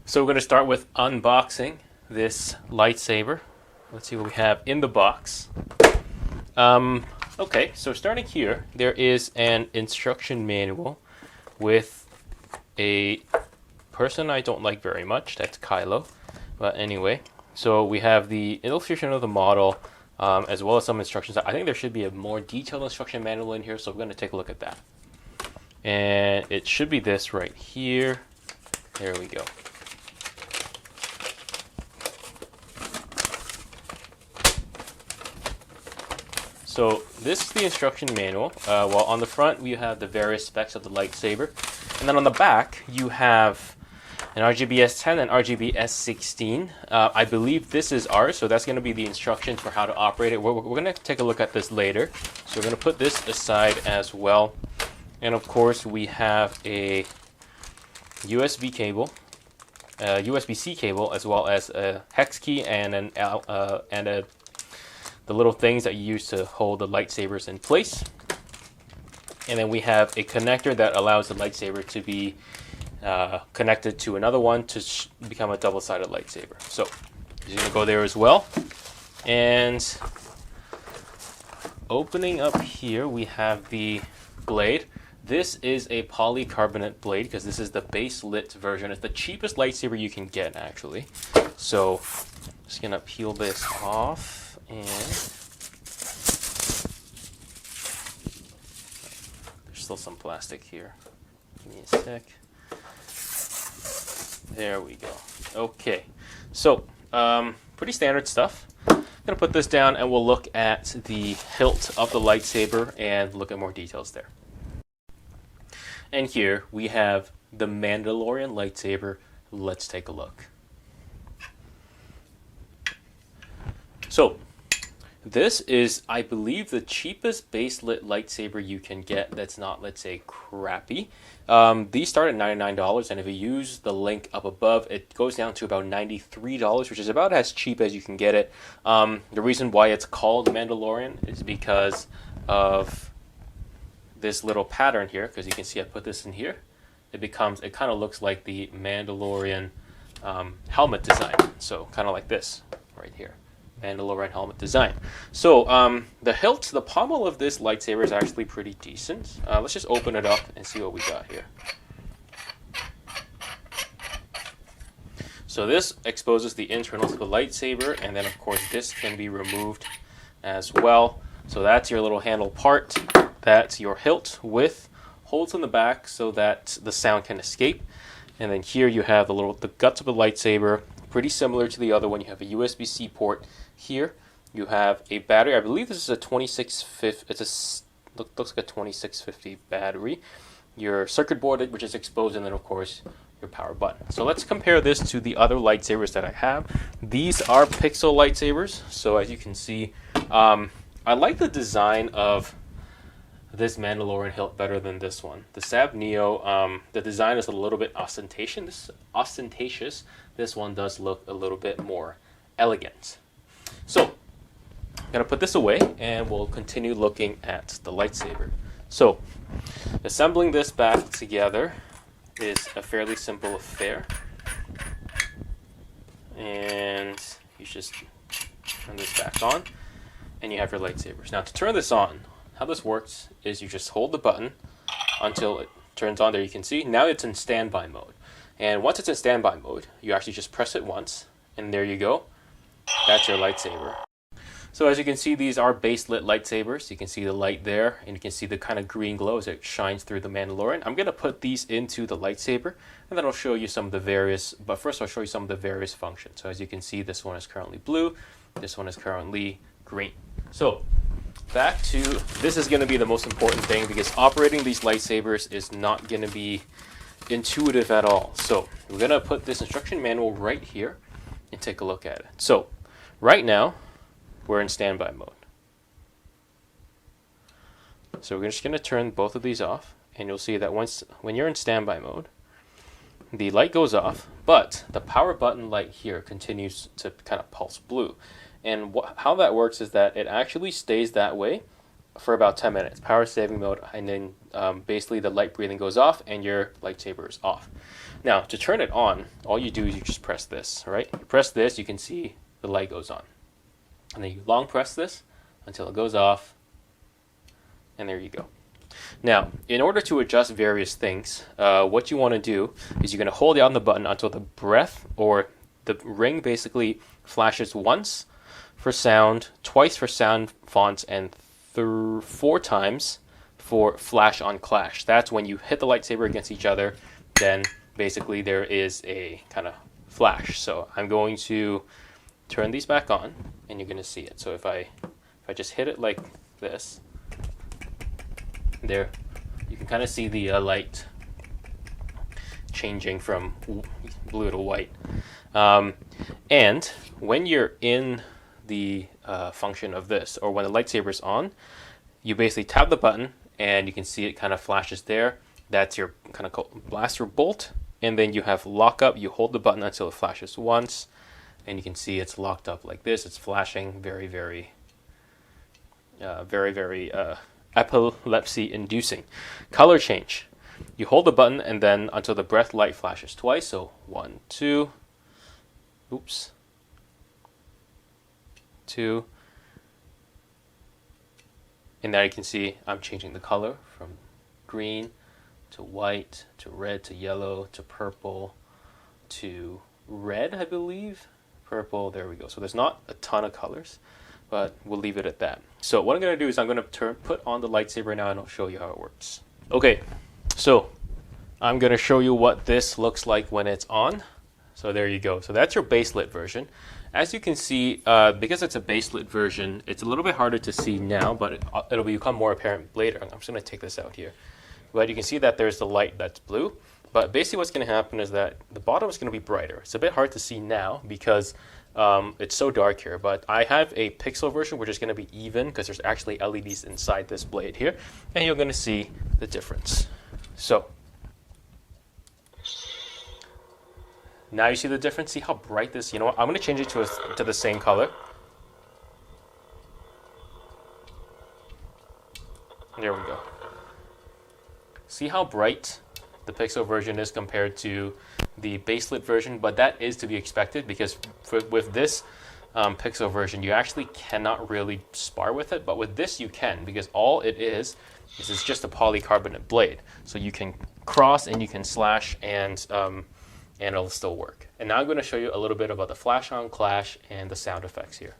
So we're going to start with unboxing this lightsaber. Let's see what we have in the box. Okay, so starting here, there is an instruction manual with a person I don't like very much. That's Kylo. But anyway, so we have the illustration of the model, as well as some instructions. I think there should be a more detailed instruction manual in here, so we're going to take a look at that. And it should be this right here. There we go. So this is the instruction manual. While on the front we have the various specs of the lightsaber, and then on the back you have an RGB-S10 and RGB-S16. I believe this is ours, so that's going to be the instructions for how to operate it. We're going to take a look at this later, so we're going to put this aside as well. And of course we have a USB cable, USB-C cable, as well as a hex key and the little things that you use to hold the lightsabers in place. And then we have a connector that allows the lightsaber to be connected to another one to become a double-sided lightsaber. So you're going to go there as well. And opening up here, we have the blade. This is a polycarbonate blade because this is the baselit version. It's the cheapest lightsaber you can get, actually. So just going to peel this off. And there's still some plastic here. Give me a sec. There we go. Okay, so pretty standard stuff. I'm gonna put this down and we'll look at the hilt of the lightsaber and look at more details there. And here we have the Mandalorian lightsaber. Let's take a look. So this is, I believe, the cheapest baselit lightsaber you can get that's not, let's say, crappy. These start at $99, and if you use the link up above, it goes down to about $93, which is about as cheap as you can get it. The reason why it's called Mandalorian is because of this little pattern here, because you can see I put this in here. It kind of looks like the Mandalorian helmet design, so kind of like this right here. Mandalorian helmet design. So the hilt, the pommel of this lightsaber is actually pretty decent. Let's just open it up and see what we got here. So this exposes the internals of the lightsaber, and then of course this can be removed as well. So that's your little handle part. That's your hilt with holes in the back so that the sound can escape. And then here you have the guts of the lightsaber. Pretty similar to the other one. You have a USB-C port here. You have a battery. I believe this is a 2650. Looks like a 2650 battery. Your circuit board, which is exposed, and then of course your power button. So let's compare this to the other lightsabers that I have. These are pixel lightsabers. So as you can see, I like the design of this Mandalorian hilt better than this one. The Sab Neo, the design is a little bit ostentatious. This one does look a little bit more elegant. So I'm going to put this away and we'll continue looking at the lightsaber. So assembling this back together is a fairly simple affair. And you just turn this back on and you have your lightsabers. Now to turn this on, how this works is you just hold the button until it turns on. There you can see. Now it's in standby mode. And once it's in standby mode, you actually just press it once, and there you go. That's your lightsaber. So as you can see, these are baselit lightsabers. You can see the light there, and you can see the kind of green glow as it shines through the Mandalorian. I'm going to put these into the lightsaber, and then I'll show you some of the various, but first I'll show you some of the various functions. So as you can see, this one is currently blue, this one is currently green. So back to, this is going to be the most important thing because operating these lightsabers is not going to be intuitive at all. So we're going to put this instruction manual right here and take a look at it. So right now we're in standby mode. So we're just going to turn both of these off, and you'll see that when you're in standby mode, the light goes off, but the power button light here continues to kind of pulse blue. And how that works is that it actually stays that way for about 10 minutes, power saving mode, and then basically the light breathing goes off and your lightsaber is off. Now, to turn it on, all you do is you just press this, right? You press this, you can see the light goes on. And then you long press this until it goes off, and there you go. Now, in order to adjust various things, what you want to do is you're going to hold down the button until the breath or the ring basically flashes once for sound, twice for sound fonts, and 4 times for flash on clash. That's when you hit the lightsaber against each other, then basically there is a kind of flash. So I'm going to turn these back on and you're going to see it. So if I just hit it like this, there you can kind of see the light changing from blue to white. And when you're in the function of this, or when the lightsaber's on, you basically tap the button and you can see it kind of flashes there. That's your kind of blaster bolt. And then you have lockup. You hold the button until it flashes once, and you can see it's locked up like this. It's flashing very, very epilepsy inducing. Color change. You hold the button and then until the breath light flashes twice. So 1, 2, oops, 2, and now you can see I'm changing the color from green to white to red to yellow to purple to red, I believe. Purple, there we go. So there's not a ton of colors, but we'll leave it at that. So what I'm going to do is I'm going to put on the lightsaber now and I'll show you how it works. Okay, so I'm going to show you what this looks like when it's on. So there you go. So that's your baselit version. As you can see, because it's a baselit version, it's a little bit harder to see now, but it'll become more apparent later. I'm just going to take this out here. But you can see that there's the light that's blue. But basically what's going to happen is that the bottom is going to be brighter. It's a bit hard to see now because it's so dark here. But I have a pixel version which is going to be even because there's actually LEDs inside this blade here. And you're going to see the difference. So now you see the difference. See how bright this. You know what? I'm going to change it to the same color. There we go. See how bright the pixel version is compared to the baselit version, but that is to be expected because with this pixel version, you actually cannot really spar with it, but with this you can because all it is it's just a polycarbonate blade. So you can cross and you can slash and it'll still work. And now I'm going to show you a little bit about the flash on clash and the sound effects here.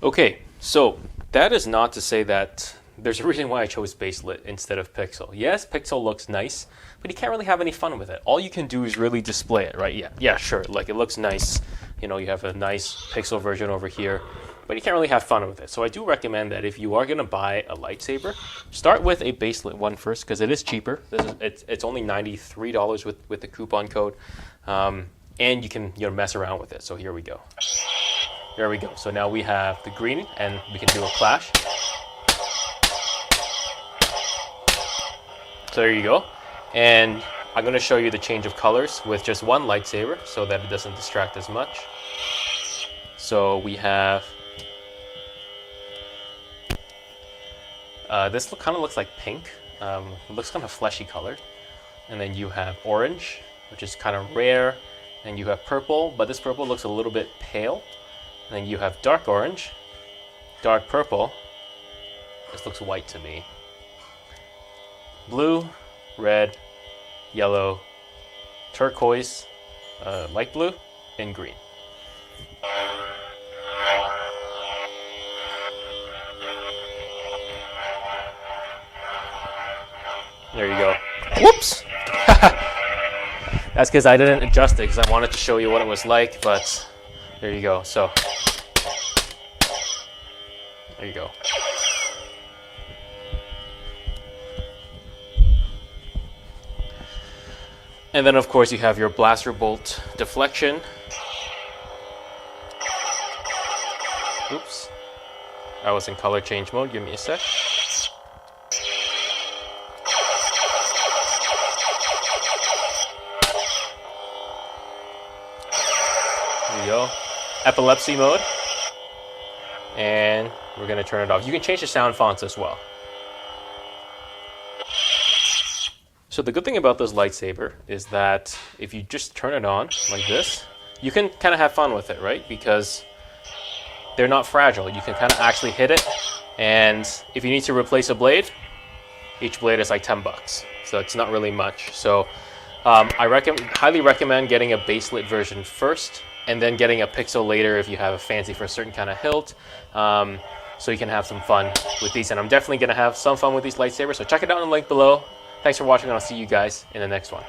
Okay, so that is not to say that there's a reason why I chose baselit instead of pixel. Yes, pixel looks nice, but you can't really have any fun with it. All you can do is really display it, right? Yeah, sure, like it looks nice. You know, you have a nice pixel version over here, but you can't really have fun with it. So I do recommend that if you are going to buy a lightsaber, start with a baselit one first because it is cheaper. It's only $93 with the coupon code, and you can mess around with it. So here we go. There we go. So now we have the green, and we can do a clash. So there you go. And I'm going to show you the change of colors with just one lightsaber so that it doesn't distract as much. So we have this kind of looks like pink. It looks kind of fleshy colored. And then you have orange, which is kind of rare. And you have purple, but this purple looks a little bit pale. And then you have dark orange, dark purple. This looks white to me. Blue, red, yellow, turquoise, light blue, and green. There you go. Whoops! That's because I didn't adjust it because I wanted to show you what it was like, but there you go. So, there you go. And then, of course, you have your blaster bolt deflection. Oops. I was in color change mode. Give me a sec. There you go. Epilepsy mode. And we're going to turn it off. You can change the sound fonts as well. So the good thing about this lightsaber is that if you just turn it on like this, you can kind of have fun with it, right? Because they're not fragile. You can kind of actually hit it, and if you need to replace a blade, each blade is like $10, so it's not really much. So I highly recommend getting a baselit version first, and then getting a pixel later if you have a fancy for a certain kind of hilt, so you can have some fun with these. And I'm definitely going to have some fun with these lightsabers, so check it out in the link below. Thanks for watching, and I'll see you guys in the next one.